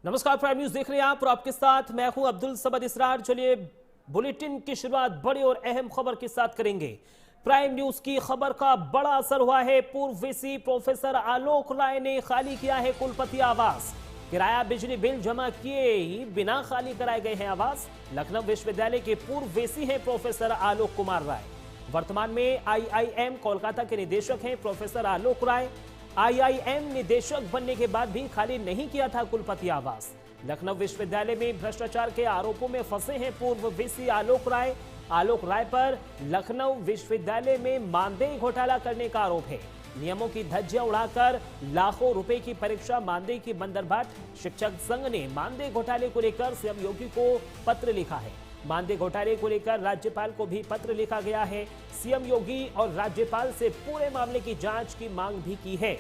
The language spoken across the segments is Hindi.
नमस्कार, प्राइम न्यूज देख रहे हैं आप और आपके साथ मैं हूं अब्दुल समद इसरार। चलिए बुलेटिन की शुरुआत बड़ी और अहम खबर के साथ करेंगे। प्राइम न्यूज की खबर का बड़ा असर हुआ है। पूर्व वीसी प्रोफेसर आलोक राय ने खाली किया है कुलपति आवास। किराया बिजली बिल जमा किए ही बिना खाली कराए गए हैं आवास। लखनऊ विश्वविद्यालय के पूर्व वीसी हैं प्रोफेसर आलोक कुमार राय। वर्तमान में IIM कोलकाता के निदेशक हैं प्रोफेसर आलोक राय। IIM निदेशक बनने के बाद भी खाली नहीं किया था कुलपति आवास। लखनऊ विश्वविद्यालय में भ्रष्टाचार के आरोपों में फंसे हैं पूर्व वीसी आलोक राय। आलोक राय पर लखनऊ विश्वविद्यालय में मानदेय घोटाला करने का आरोप है। नियमों की धज्जियां उड़ाकर लाखों रुपए की परीक्षा मानदेय की बंदरबाट। शिक्षक संघ ने मानदेय घोटाले को लेकर सीएम योगी को पत्र लिखा है। मानदेय घोटाले को लेकर राज्यपाल को भी पत्र लिखा गया है। सीएम योगी और राज्यपाल से पूरे मामले की जांच की मांग भी की है।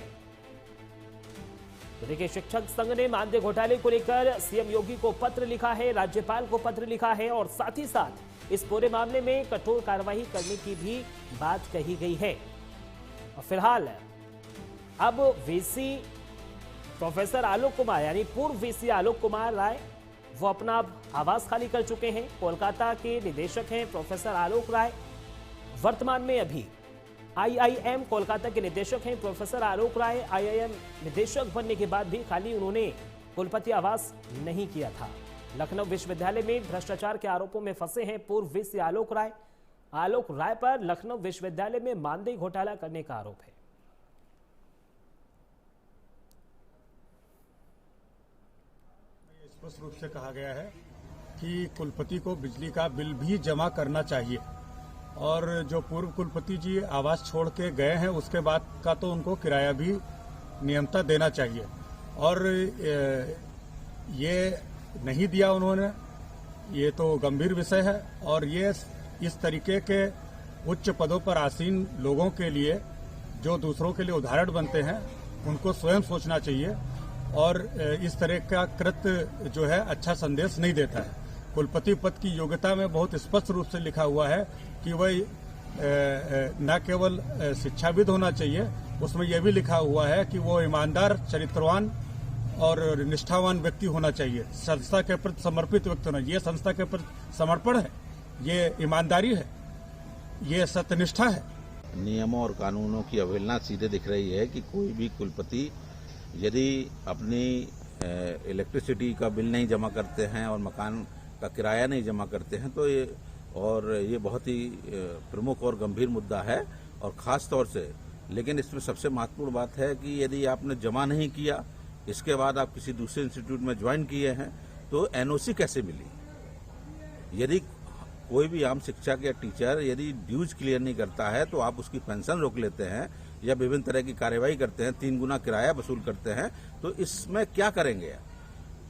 तो देखिए, शिक्षक संघ ने मानदेय घोटाले को लेकर सीएम योगी को पत्र लिखा है, राज्यपाल को पत्र लिखा है और साथ ही साथ इस पूरे मामले में कठोर कार्रवाई करने की भी बात कही गई है। और फिलहाल अब वीसी प्रोफेसर आलोक कुमार यानी पूर्व वीसी आलोक कुमार राय वो अपना आवास खाली कर चुके हैं। कोलकाता के निदेशक हैं प्रोफेसर आलोक राय। वर्तमान में अभी IIM कोलकाता के निदेशक हैं प्रोफेसर आलोक राय। IIM निदेशक बनने के बाद भी खाली उन्होंने कुलपति आवास नहीं किया था। लखनऊ विश्वविद्यालय में भ्रष्टाचार के आरोपों में फंसे हैं पूर्व वीसी आलोक राय। आलोक राय पर लखनऊ विश्वविद्यालय में मानदेय घोटाला करने का आरोप है। स्पष्ट रूप से कहा गया है कि कुलपति को बिजली का बिल भी जमा करना चाहिए और जो पूर्व कुलपति जी आवास छोड़ के गए हैं उसके बाद का तो उनको किराया भी नियमतः देना चाहिए और ये नहीं दिया उन्होंने, ये तो गंभीर विषय है। और ये इस तरीके के उच्च पदों पर आसीन लोगों के लिए जो दूसरों के लिए उदाहरण बनते हैं उनको स्वयं सोचना चाहिए और इस तरह का कृत्य जो है अच्छा संदेश नहीं देता है। कुलपति पद की योग्यता में बहुत स्पष्ट रूप से लिखा हुआ है कि वह न केवल शिक्षाविद होना चाहिए, उसमें यह भी लिखा हुआ है कि वो ईमानदार, चरित्रवान और निष्ठावान व्यक्ति होना चाहिए। संस्था के प्रति समर्पित व्यक्ति होना। ये संस्था के प्रति समर्पण है, ये ईमानदारी है, ये सत्यनिष्ठा है। नियमों और कानूनों की अवहेलना सीधे दिख रही है कि कोई भी कुलपति यदि अपनी इलेक्ट्रिसिटी का बिल नहीं जमा करते हैं और मकान का किराया नहीं जमा करते हैं तो ये बहुत ही प्रमुख और गंभीर मुद्दा है और खास तौर से। लेकिन इसमें सबसे महत्वपूर्ण बात है कि यदि आपने जमा नहीं किया, इसके बाद आप किसी दूसरे इंस्टीट्यूट में ज्वाइन किए हैं तो एनओसी कैसे मिली। यदि कोई भी आम शिक्षा के टीचर यदि ड्यूज क्लियर नहीं करता है तो आप उसकी पेंशन रोक लेते हैं या विभिन्न तरह की कार्यवाही करते हैं, 3 गुना किराया वसूल करते हैं, तो इसमें क्या करेंगे।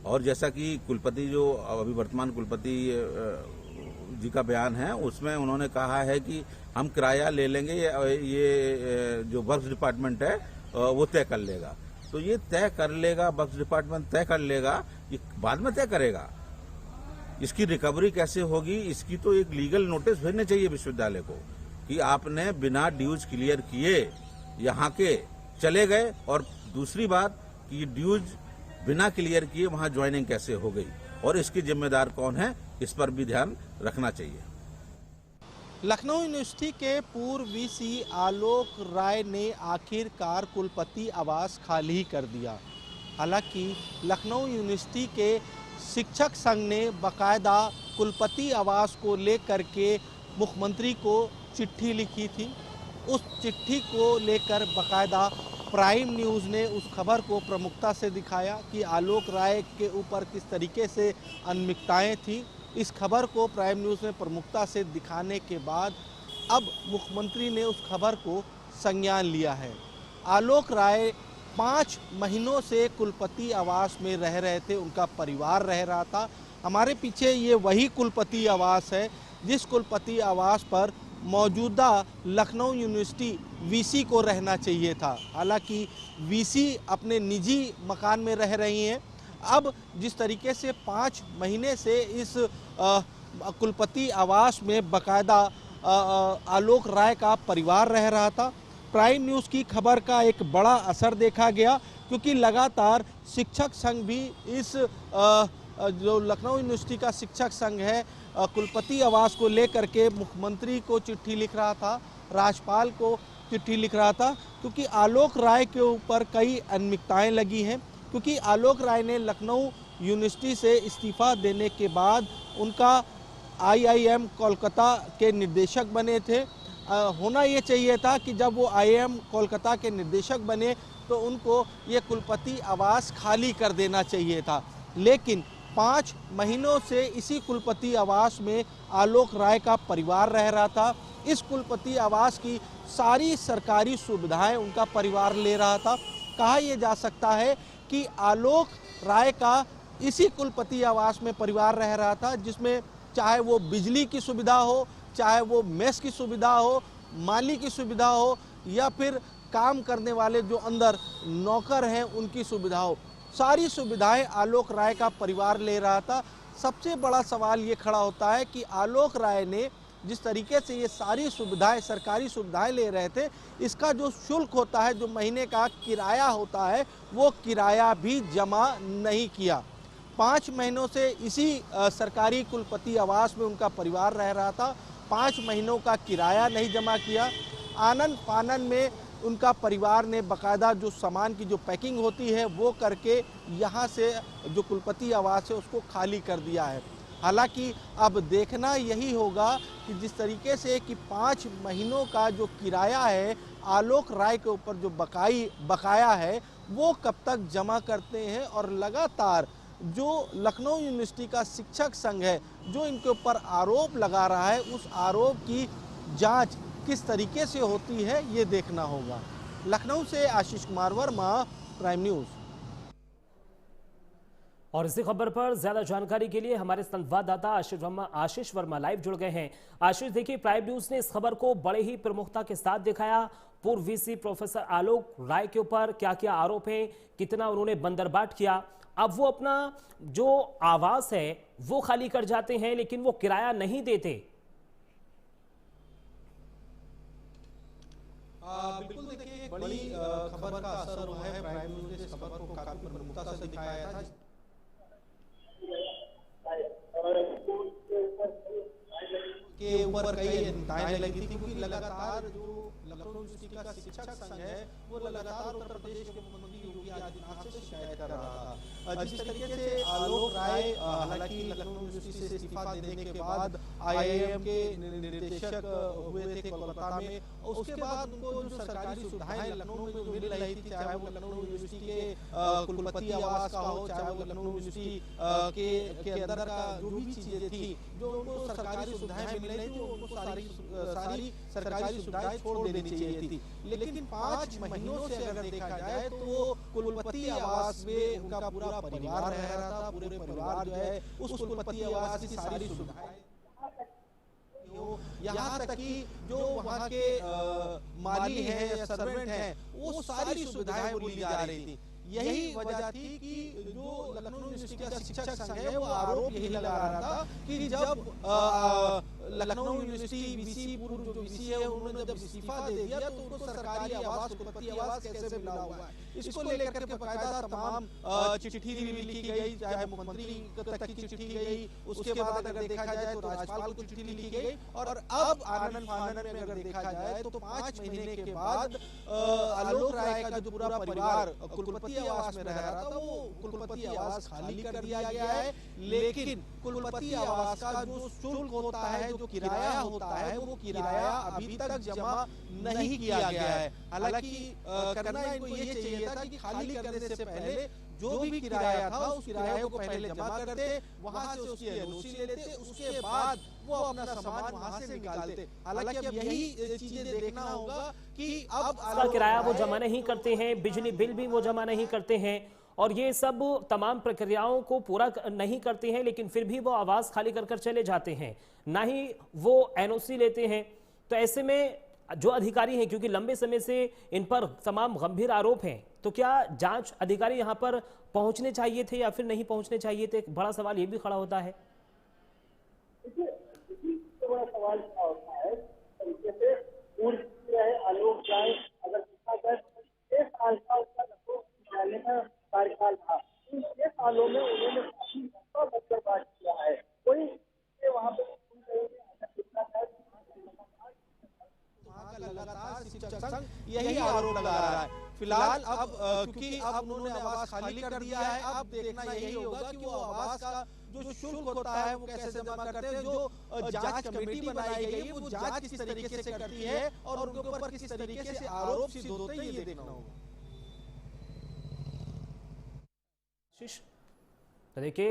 और जैसा कि कुलपति जो अभी वर्तमान कुलपति जी का बयान है उसमें उन्होंने कहा है कि हम किराया ले लेंगे, ये जो वर्क्स डिपार्टमेंट है वो तय कर लेगा। तो ये तय कर लेगा, वर्क्स डिपार्टमेंट तय कर लेगा, ये बाद में तय करेगा। इसकी रिकवरी कैसे होगी, इसकी तो एक लीगल नोटिस भेजने चाहिए विश्वविद्यालय को कि आपने बिना ड्यूज क्लियर किए यहाँ के चले गए। और दूसरी बात कि ड्यूज बिना क्लियर किए वहां ज्वाइनिंग कैसे हो गई और इसके जिम्मेदार कौन है, इस पर भी ध्यान रखना चाहिए। लखनऊ यूनिवर्सिटी के पूर्व वीसी आलोक राय ने आखिरकार कुलपति आवास खाली कर दिया। हालांकि लखनऊ यूनिवर्सिटी के शिक्षक संघ ने बाकायदा कुलपति आवास को लेकर के मुख्यमंत्री को चिट्ठी लिखी थी। उस चिट्ठी को लेकर बाकायदा प्राइम न्यूज़ ने उस खबर को प्रमुखता से दिखाया कि आलोक राय के ऊपर किस तरीके से अनियमितताएं थी। इस खबर को प्राइम न्यूज़ ने प्रमुखता से दिखाने के बाद अब मुख्यमंत्री ने उस खबर को संज्ञान लिया है। आलोक राय 5 महीनों से कुलपति आवास में रह रहे थे, उनका परिवार रह रहा था। हमारे पीछे ये वही कुलपति आवास है जिस कुलपति आवास पर मौजूदा लखनऊ यूनिवर्सिटी वीसी को रहना चाहिए था। हालांकि वीसी अपने निजी मकान में रह रही हैं। अब जिस तरीके से 5 महीने से इस कुलपति आवास में बाकायदा आलोक राय का परिवार रह रहा था, प्राइम न्यूज़ की खबर का एक बड़ा असर देखा गया। क्योंकि लगातार शिक्षक संघ भी इस जो लखनऊ यूनिवर्सिटी का शिक्षक संघ है कुलपति आवास को लेकर के मुख्यमंत्री को चिट्ठी लिख रहा था, राज्यपाल को चिट्ठी लिख रहा था, क्योंकि आलोक राय के ऊपर कई अनियमितताएं लगी हैं। क्योंकि आलोक राय ने लखनऊ यूनिवर्सिटी से इस्तीफा देने के बाद उनका IIM कोलकाता के निर्देशक बने थे। होना ये चाहिए था कि जब वो IIM कोलकाता के निर्देशक बने तो उनको ये कुलपति आवास खाली कर देना चाहिए था, लेकिन 5 महीनों से इसी कुलपति आवास में आलोक राय का परिवार रह रहा था। इस कुलपति आवास की सारी सरकारी सुविधाएं उनका परिवार ले रहा था। कहा यह जा सकता है कि आलोक राय का इसी कुलपति आवास में परिवार रह रहा था, जिसमें चाहे वो बिजली की सुविधा हो, चाहे वो मेस की सुविधा हो, माली की सुविधा हो, या फिर काम करने वाले जो अंदर नौकर हैं उनकी सुविधा हो, सारी सुविधाएं आलोक राय का परिवार ले रहा था। सबसे बड़ा सवाल ये खड़ा होता है कि आलोक राय ने जिस तरीके से ये सारी सुविधाएं, सरकारी सुविधाएं ले रहे थे, इसका जो शुल्क होता है, जो महीने का किराया होता है, वो किराया भी जमा नहीं किया। 5 महीनों से इसी सरकारी कुलपति आवास में उनका परिवार रह रहा था। 5 महीनों का किराया नहीं जमा किया। आनन फानन में उनका परिवार ने बाकायदा जो सामान की जो पैकिंग होती है वो करके यहाँ से जो कुलपति आवास है उसको खाली कर दिया है। हालांकि अब देखना यही होगा कि जिस तरीके से कि 5 महीनों का जो किराया है आलोक राय के ऊपर जो बकाया है वो कब तक जमा करते हैं, और लगातार जो लखनऊ यूनिवर्सिटी का शिक्षक संघ है जो इनके ऊपर आरोप लगा रहा है, उस आरोप की जांच किस तरीके से होती है ये देखना होगा। लखनऊ से आशीष कुमार वर्मा, प्राइम न्यूज़। और इसी खबर पर ज्यादा जानकारी के लिए हमारे संवाददाता आशीष वर्मा लाइव जुड़ गए हैं। आशीष, देखिए, प्राइम न्यूज ने इस खबर को बड़े ही प्रमुखता के साथ दिखाया। पूर्व VC प्रोफेसर आलोक राय के ऊपर क्या क्या आरोप हैं, कितना उन्होंने बंदरबाट किया। अब वो अपना जो आवास है वो खाली कर जाते हैं, लेकिन वो किराया नहीं देते। बिल्कुल, देखिए, एक बड़ी खबर का असर हुआ है। प्राइम न्यूज़ ने इस खबर को काफी प्रमुखता से दिखाया था के ऊपर कई अनियमितताएं लगी थी, क्योंकि लगातार जो लखनऊ यूनिवर्सिटी का शिक्षक संघ है वो लगातार उत्तर प्रदेश के मुख्यमंत्री योगी आदित्यनाथ से शिकायत कर रहा था। जिस तरीके से आलोक राय हालांकि लखनऊ यूनिवर्सिटी से इस्तीफा देने के बाद IIM के निर्देशक हुए थे कोलकाता में, उसके बाद उनको जो सरकारी सुविधाएं लखनऊ में मिल रही थी, चाहे वो लखनऊ यूनिवर्सिटी के कुलपति आवास का हो, चाहे वो लखनऊ यूनिवर्सिटी के अंदर का जो भी चीजें थी, जो उनको सरकारी सुविधाएं मिल रही थी, उनको सारी सरकारी सुविधाएं छोड़ देनी चाहिए थी। लेकिन 5 महीनों से अगर देखा जाए तो वो कुलपति आवास में उनका पूरा परिवार रह रहा था। पूरे परिवार जो है उस कुलपति आवास की सारी सुविधाएं, यहाँ तक कि जो वहाँ के माली हैं या सर्वेंट हैं, वो सारी सुविधाएं वो ली जा रही थी। यही वजह थी कि जो लखनऊ यूनिवर्सिटी का शिक्षक संघ है वो आरोप यही लगा रहा था कि जब लखनऊ यूनिवर्सिटी पूर्व जो VC है उन्होंने जब इस्तीफा दे दिया तो उनको सरकारी आवास, कुलपति आवास कैसे मिला हुआ है, इसको लेकर के बाकायदा तमाम चिट्ठी भी लिखी गई, चाहे मुख्यमंत्री तक की चिट्ठी गई, उसके बाद अगर देखा जाए तो राज्यपाल को चिट्ठी लिखी गई, और अब आनन फानन में अगर देखा जाए तो 5 महीने के बाद आलोक राय का जो पूरा परिवार कुलपति आवास में रह रहा था वो कुलपति आवास खाली कर दिया गया है। लेकिन कुलपति आवास का जो शुल्क होता है, जो किराया होता है, वो किराया अभी तक जमा नहीं किया गया है। हालांकि करना इनको ये चाहिए था कि खाली करने से पहले जो भी किराया था उस किराए को पहले जमा करते, वहां से उसकी NOC लेते, उसके बाद वो अपना सामान वहां से निकालते। हालांकि अब यही चीजें देखना होगा कि अब किराया वो जमा नहीं करते हैं, बिजली बिल भी वो जमा नहीं करते हैं, और ये सब तमाम प्रक्रियाओं को पूरा नहीं करते हैं, लेकिन फिर भी वो आवास खाली कर चले जाते हैं, ना ही वो NOC लेते हैं। तो ऐसे में जो अधिकारी हैं, क्योंकि लंबे समय से इन पर तमाम गंभीर आरोप हैं, तो क्या जांच अधिकारी यहां पर पहुंचने चाहिए थे या फिर नहीं पहुंचने चाहिए थे? एक बड़ा सवाल ये भी खड़ा होता है। बड़ा सवाल होता है तरीके से आलोक राय अगर 6 साल का विश्वविद्यालय का कार्यकाल था। इन 6 सालों में उन्होंने काफी लंबा बंदरबाज किया है। कोई वहाँ पे लगातार शिक्षक संघ यही आरोप लगा रहा है। फिलहाल अब क्योंकि अब उन्होंने आवास खाली कर दिया है, अब देखना यही होगा कि वो आवास का जो शुल्क होता है वो कैसे जमा करते हैं। जो जांच कमेटी बनाई गई है वो जांच किस तरीके से करती है और उनके ऊपर किस तरीके से आरोप सिद्ध होते हैं, ये देखना होगा। देखिए